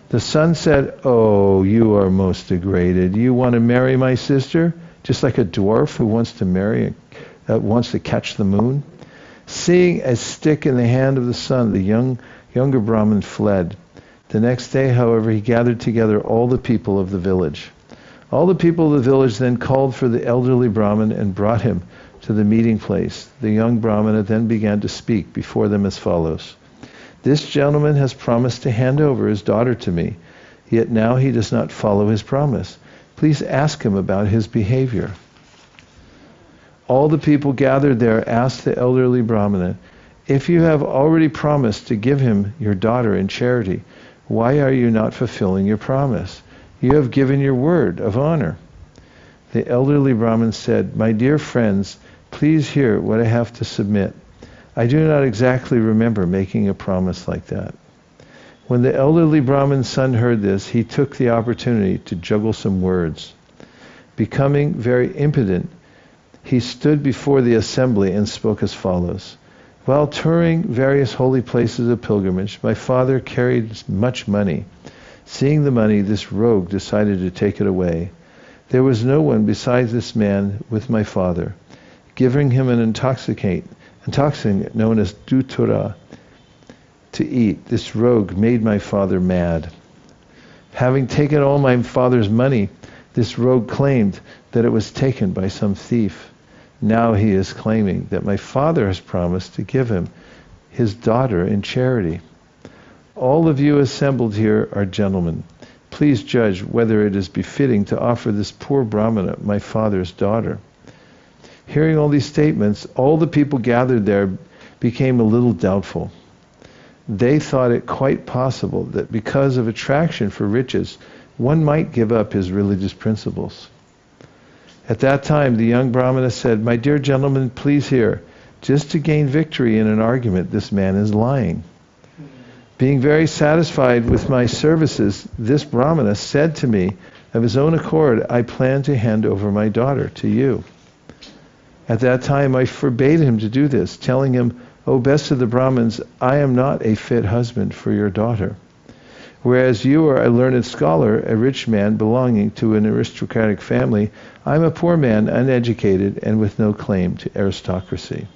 The son said, "Oh, you are most degraded. You want to marry my sister? Just like a dwarf who wants to catch the moon?" Seeing a stick in the hand of the son, the younger Brahmin fled. The next day, however, he gathered together all the people of the village. All the people of the village then called for the elderly Brahmin and brought him to the meeting place. The young Brahmana then began to speak before them as follows. This gentleman has promised to hand over his daughter to me, yet now he does not follow his promise. Please ask him about his behavior. All the people gathered there asked the elderly Brahmana, if you have already promised to give him your daughter in charity, why are you not fulfilling your promise? You have given your word of honor. The elderly Brahmin said, my dear friends, please hear what I have to submit. I do not exactly remember making a promise like that. When the elderly Brahmin's son heard this, he took the opportunity to juggle some words. Becoming very impotent, he stood before the assembly and spoke as follows. While touring various holy places of pilgrimage, my father carried much money. Seeing the money, this rogue decided to take it away. There was no one besides this man with my father. Giving him an intoxicant known as Dhutura to eat, this rogue made my father mad. Having taken all my father's money, this rogue claimed that it was taken by some thief. Now he is claiming that my father has promised to give him his daughter in charity. All of you assembled here are gentlemen. Please judge whether it is befitting to offer this poor Brahmana my father's daughter. Hearing all these statements, all the people gathered there became a little doubtful. They thought it quite possible that because of attraction for riches, one might give up his religious principles. At that time, the young Brahmana said, my dear gentlemen, please hear. Just to gain victory in an argument, this man is lying. Being very satisfied with my services, this Brahmana said to me, of his own accord, I plan to hand over my daughter to you. At that time, I forbade him to do this, telling him, O best of the Brahmins, I am not a fit husband for your daughter. Whereas you are a learned scholar, a rich man belonging to an aristocratic family, I am a poor man, uneducated, and with no claim to aristocracy.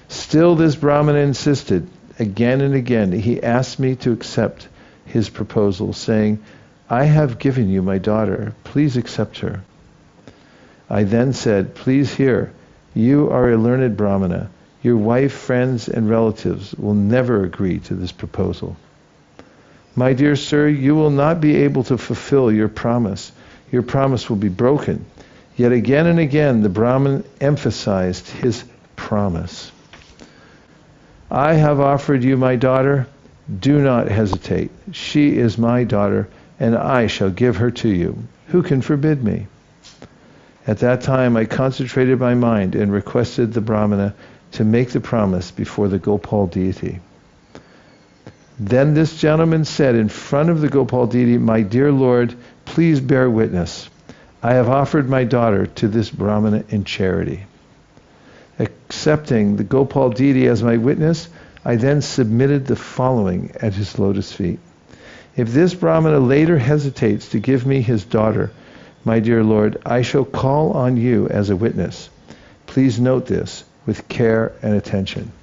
Still this Brahmana insisted. Again and again he asked me to accept his proposal, saying, I have given you my daughter, please accept her. I then said, please hear, you are a learned Brahmana. Your wife, friends, and relatives will never agree to this proposal. My dear sir, you will not be able to fulfill your promise. Your promise will be broken. Yet again and again the Brahmin emphasized his promise. I have offered you my daughter. Do not hesitate. She is my daughter, and I shall give her to you. Who can forbid me? At that time I concentrated my mind and requested the Brahmana to make the promise before the Gopal deity. Then this gentleman said in front of the Gopal deity, my dear Lord, please bear witness. I have offered my daughter to this Brahmana in charity. Accepting the Gopal deity as my witness, I then submitted the following at his lotus feet. If this Brahmana later hesitates to give me his daughter, my dear Lord, I shall call on you as a witness. Please note this with care and attention.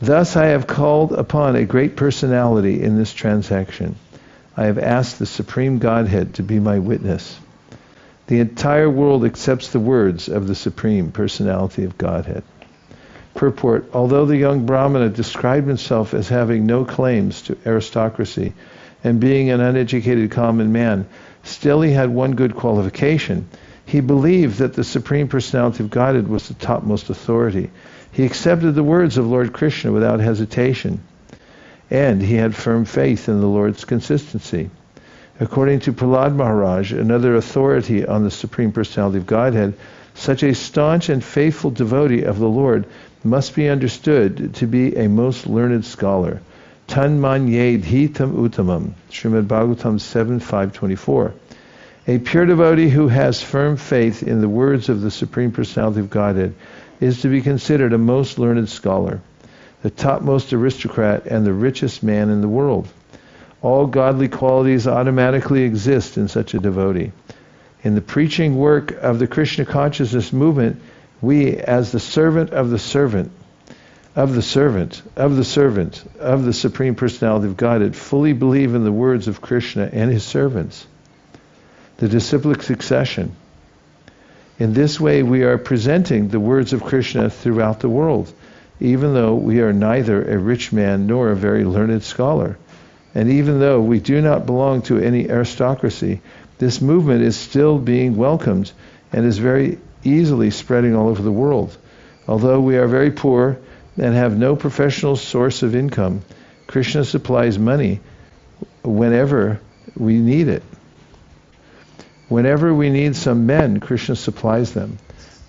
Thus I have called upon a great personality in this transaction. I have asked the Supreme Godhead to be my witness. The entire world accepts the words of the Supreme Personality of Godhead. Purport: although the young Brahmana described himself as having no claims to aristocracy and being an uneducated common man, still he had one good qualification. He believed that the Supreme Personality of Godhead was the topmost authority. He accepted the words of Lord Krishna without hesitation, and he had firm faith in the Lord's consistency. According to Prahlad Maharaj, another authority on the Supreme Personality of Godhead, such a staunch and faithful devotee of the Lord must be understood to be a most learned scholar. Tan manyed hitam uttamam, Srimad Bhagavatam 7.5.24. A pure devotee who has firm faith in the words of the Supreme Personality of Godhead is to be considered a most learned scholar, the topmost aristocrat, and the richest man in the world. All godly qualities automatically exist in such a devotee. In the preaching work of the Krishna consciousness movement, we, as the servant of the servant, of the servant, of the servant, of the Supreme Personality of Godhead, fully believe in the words of Krishna and his servants. The disciplic succession. In this way, we are presenting the words of Krishna throughout the world, even though we are neither a rich man nor a very learned scholar. And even though we do not belong to any aristocracy, this movement is still being welcomed and is very easily spreading all over the world. Although we are very poor and have no professional source of income, Krishna supplies money whenever we need it. Whenever we need some men, Krishna supplies them.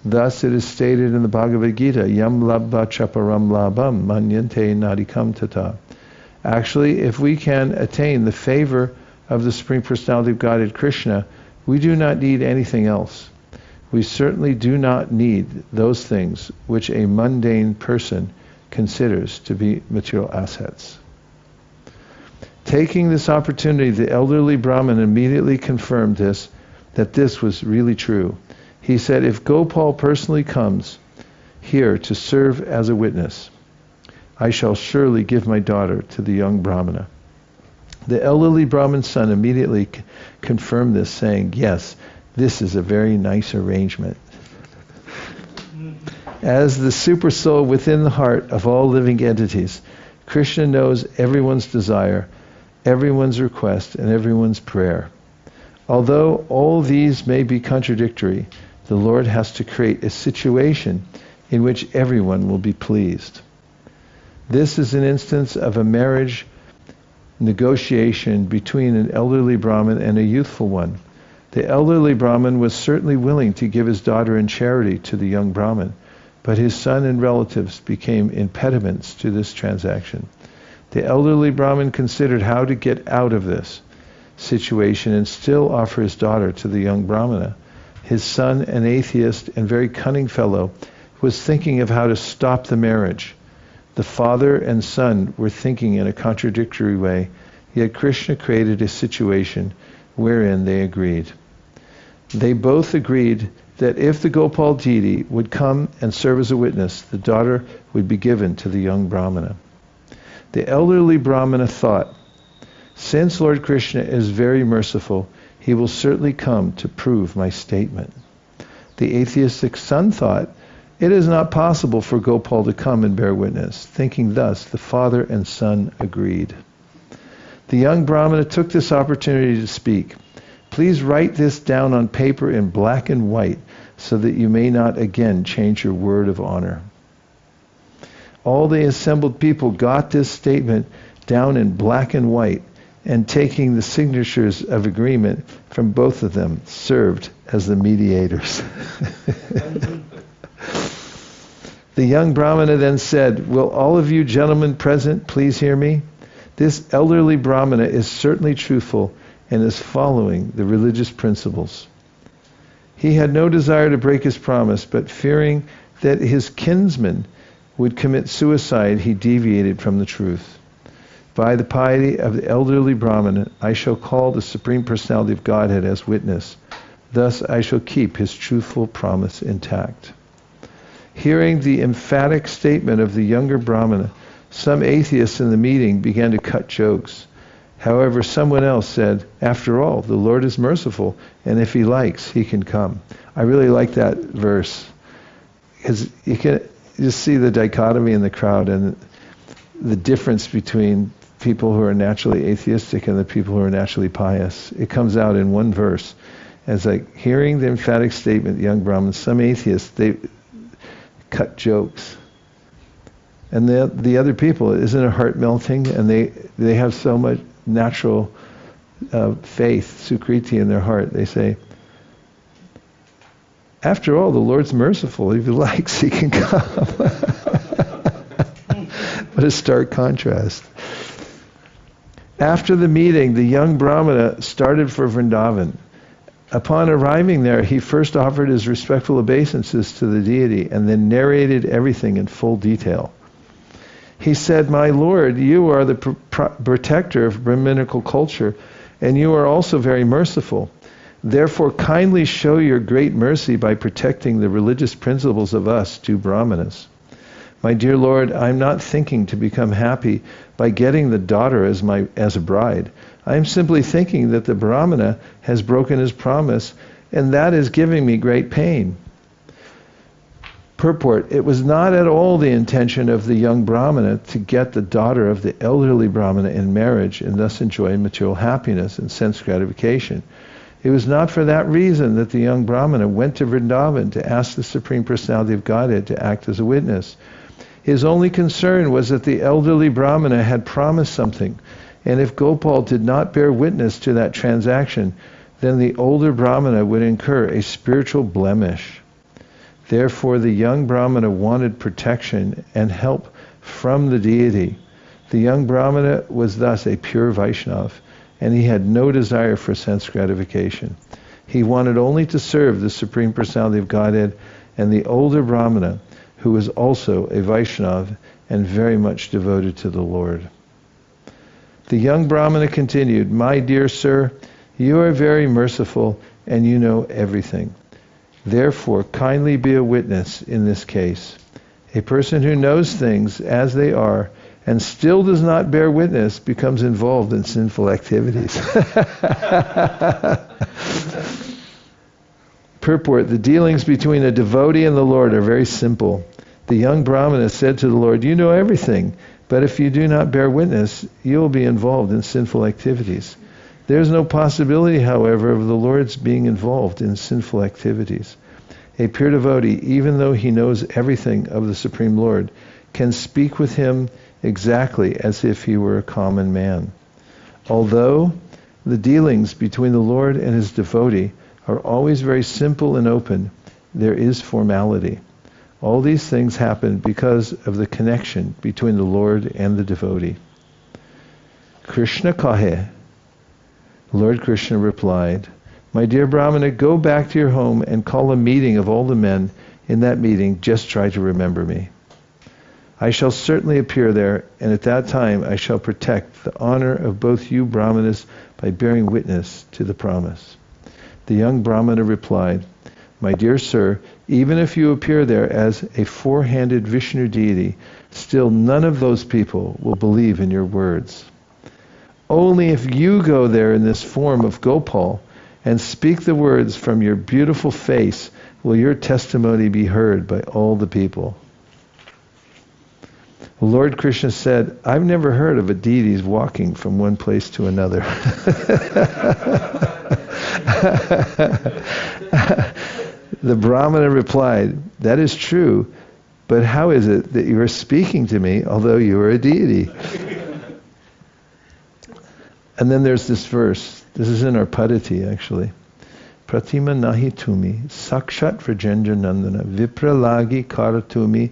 Thus it is stated in the Bhagavad Gita, Yam labba chaparam labam manyante nadikam tata. Actually, if we can attain the favor of the Supreme Personality of Godhead Krishna, we do not need anything else. We certainly do not need those things which a mundane person considers to be material assets. Taking this opportunity, the elderly Brahmin immediately confirmed that this was really true. He said, if Gopal personally comes here to serve as a witness, I shall surely give my daughter to the young Brahmana. The elderly Brahmin's son immediately confirmed this, saying, yes, this is a very nice arrangement. As the super soul within the heart of all living entities, Krishna knows everyone's desire, everyone's request, and everyone's prayer. Although all these may be contradictory, the Lord has to create a situation in which everyone will be pleased. This is an instance of a marriage negotiation between an elderly Brahmin and a youthful one. The elderly Brahmin was certainly willing to give his daughter in charity to the young Brahmin, but his son and relatives became impediments to this transaction. The elderly Brahmin considered how to get out of this situation and still offer his daughter to the young Brahmana. His son, an atheist and very cunning fellow, was thinking of how to stop the marriage. The father and son were thinking in a contradictory way, yet Krishna created a situation wherein they agreed. They both agreed that if the Gopal deity would come and serve as a witness, the daughter would be given to the young Brahmana. The elderly Brahmana thought, since Lord Krishna is very merciful, he will certainly come to prove my statement. The atheistic son thought, it is not possible for Gopal to come and bear witness. Thinking thus, the father and son agreed. The young Brahmana took this opportunity to speak. Please write this down on paper in black and white, so that you may not again change your word of honor. All the assembled people got this statement down in black and white, and taking the signatures of agreement from both of them, served as the mediators. The young Brahmana then said, will all of you gentlemen present please hear me? This elderly Brahmana is certainly truthful and is following the religious principles. He had no desire to break his promise, but fearing that his kinsman would commit suicide, he deviated from the truth. By the piety of the elderly Brahmana, I shall call the Supreme Personality of Godhead as witness. Thus I shall keep his truthful promise intact. Hearing the emphatic statement of the younger Brahmana, some atheists in the meeting began to cut jokes. However, someone else said, after all, the Lord is merciful, and if he likes, he can come. I really like that verse, because you can just see the dichotomy in the crowd and the difference between people who are naturally atheistic and the people who are naturally pious. It comes out in one verse. It's like hearing the emphatic statement, young Brahmins, some atheists, they cut jokes. And the other people, isn't it heart melting? And they have so much natural faith, sukriti in their heart. They say, after all, the Lord's merciful. If he likes, he can come. What a stark contrast. After the meeting, the young Brahmana started for Vrindavan. Upon arriving there, he first offered his respectful obeisances to the deity and then narrated everything in full detail. He said, "My Lord, you are the protector of Brahminical culture, and you are also very merciful. Therefore, kindly show your great mercy by protecting the religious principles of us two Brahmanas. My dear Lord, I am not thinking to become happy by getting the daughter as a bride. I am simply thinking that the Brahmana has broken his promise, and that is giving me great pain." Purport: it was not at all the intention of the young Brahmana to get the daughter of the elderly Brahmana in marriage and thus enjoy material happiness and sense gratification. It was not for that reason that the young Brahmana went to Vrindavan to ask the Supreme Personality of Godhead to act as a witness. His only concern was that the elderly Brahmana had promised something, and if Gopal did not bear witness to that transaction, then the older Brahmana would incur a spiritual blemish. Therefore, the young Brahmana wanted protection and help from the deity. The young Brahmana was thus a pure Vaishnava, and he had no desire for sense gratification. He wanted only to serve the Supreme Personality of Godhead and the older Brahmana, who was also a Vaishnava and very much devoted to the Lord. The young Brahmana continued, "My dear sir, you are very merciful and you know everything. Therefore, kindly be a witness in this case. A person who knows things as they are and still does not bear witness becomes involved in sinful activities." Purport: the dealings between a devotee and the Lord are very simple. The young Brahmana said to the Lord, "You know everything, but if you do not bear witness, you will be involved in sinful activities." There is no possibility, however, of the Lord's being involved in sinful activities. A pure devotee, even though he knows everything of the Supreme Lord, can speak with him exactly as if he were a common man. Although the dealings between the Lord and his devotee are always very simple and open, there is formality. All these things happen because of the connection between the Lord and the devotee. Krishna kahe. Lord Krishna replied, "My dear Brahmana, go back to your home and call a meeting of all the men. In that meeting, just try to remember me. I shall certainly appear there, and at that time I shall protect the honor of both you Brahmanas by bearing witness to the promise." The young Brahmana replied, "My dear sir, even if you appear there as a four-handed Vishnu deity, still none of those people will believe in your words. Only if you go there in this form of Gopal and speak the words from your beautiful face will your testimony be heard by all the people." Lord Krishna said, "I've never heard of a deity walking from one place to another." The Brahmana replied, "That is true, but how is it that you are speaking to me although you are a deity?" And then there's this verse. This is in our Padati, actually. Pratima nahi tumi, sakshat vrajendra nandana, vipralagi karatumi,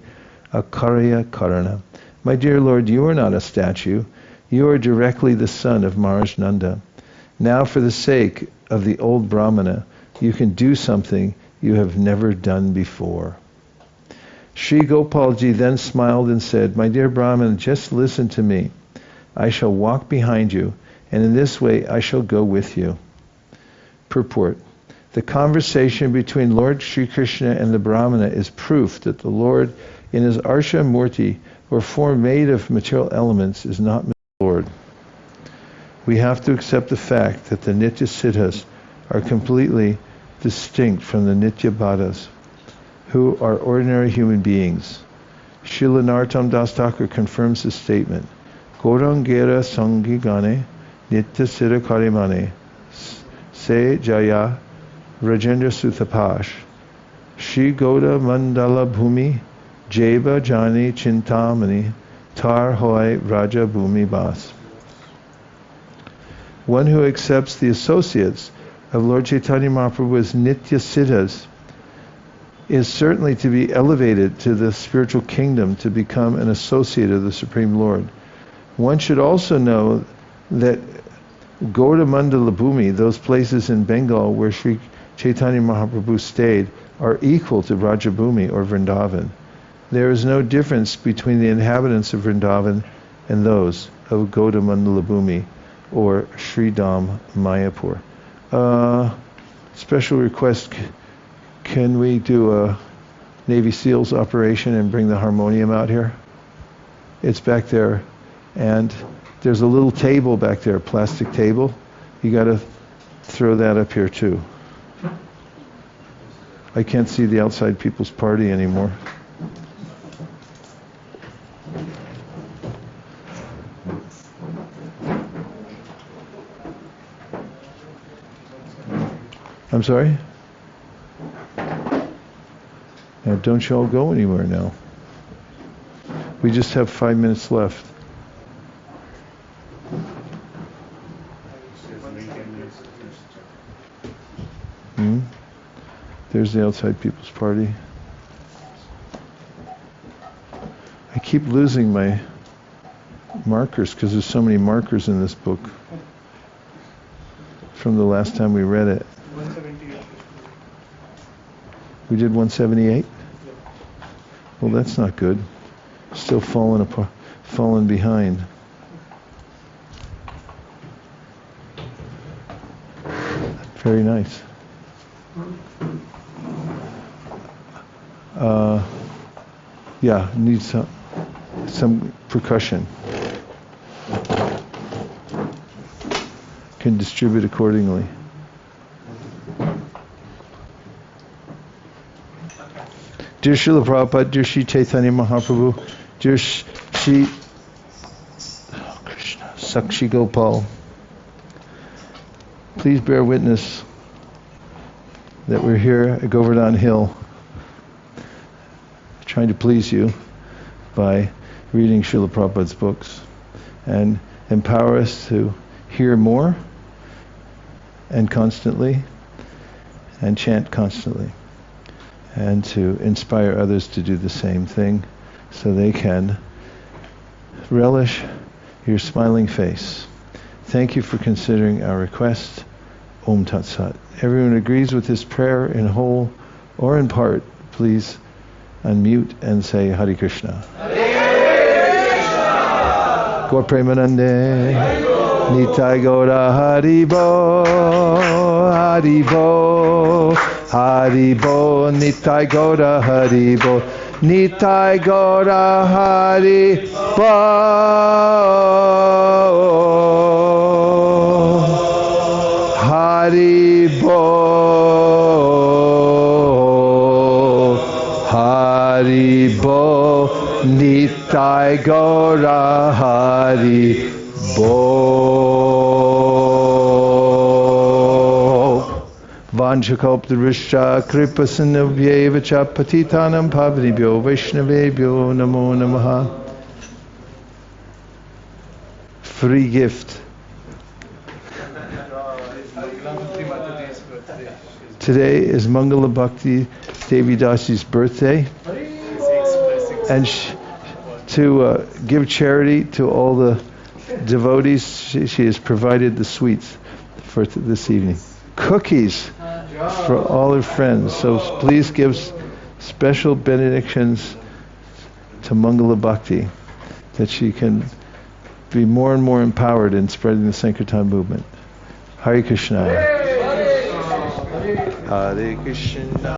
akarya karana. My dear Lord, you are not a statue. You are directly the son of Maharaj Nanda. Now for the sake of the old Brahmana, you can do something you have never done before. Śrī Gopalji then smiled and said, "My dear Brahmana, just listen to me. I shall walk behind you, and in this way I shall go with you." Purport: the conversation between Lord Sri Krishna and the Brahmana is proof that the Lord, in his Arsha Murti, or form made of material elements, is not the Lord. We have to accept the fact that the Nitya Siddhas are completely distinct from the Nitya Baddhas, who are ordinary human beings. Śrīla Narottam Das Thakur confirms this statement. Gaurangera Sangigane Nitya Siddha Karimane Se Jaya Rajendra Sutapash Shri Goda Mandala Bhumi Jeba Jani Chintamani Tar Hoy Raja Bhumi Bas. One who accepts the associates of Lord Chaitanya Mahaprabhu as Nitya Siddhas is certainly to be elevated to the spiritual kingdom to become an associate of the Supreme Lord. One should also know that Gauda Mandala Bhumi, those places in Bengal where Sri Chaitanya Mahaprabhu stayed, are equal to Vrajabhumi or Vrindavan. There is no difference between the inhabitants of Vrindavan and those of Gauda Mandala Bhumi or Sridham Mayapur. Special request, can we do a Navy SEALs operation and bring the harmonium out here? It's back there, and there's a little table back there, a plastic table. You got to throw that up here too. I can't see the outside people's party anymore. I'm sorry? Now, don't you all go anywhere now. We just have 5 minutes left. There's the outside people's party. I keep losing my markers because there's so many markers in this book from the last time we read it. 178. We did 178? Well, that's not good. Still falling apart, falling behind. Very nice. Yeah, needs some percussion. Can distribute accordingly. Dear Śrīla Prabhupada, dear Śrī Caitanya Mahāprabhu, dear Śrī Krishna, Sākṣi-gopāla, please bear witness that we're here at Govardhan Hill trying to please you by reading Śrīla Prabhupada's books, and empower us to hear more and constantly and chant constantly, and to inspire others to do the same thing so they can relish your smiling face. Thank you for considering our request. Om Tat Sat. Everyone agrees with this prayer in whole or in part, please unmute and say Hare Krishna. Hare Krishna. Gaur Premanande. Nitai Gaura Haribo. Haribo. Haribo. Nitai Gaura Haribo. Nitai Gaura Haribo. Haribo, Haribo, Nitai Gaura Haribo. Vanchakalptaruscha kripasinabhyeva cha patitanam pavanibhyo vaishnavebhyo namo namaha. Free gift. Today is Mangala Bhakti Devi Dasi's birthday, and to give charity to all the devotees, she has provided the sweets for this evening. Cookies for all her friends. So please give special benedictions to Mangala Bhakti, that she can be more and more empowered in spreading the Sankirtan movement. Hare Krishna. Hare Krishna,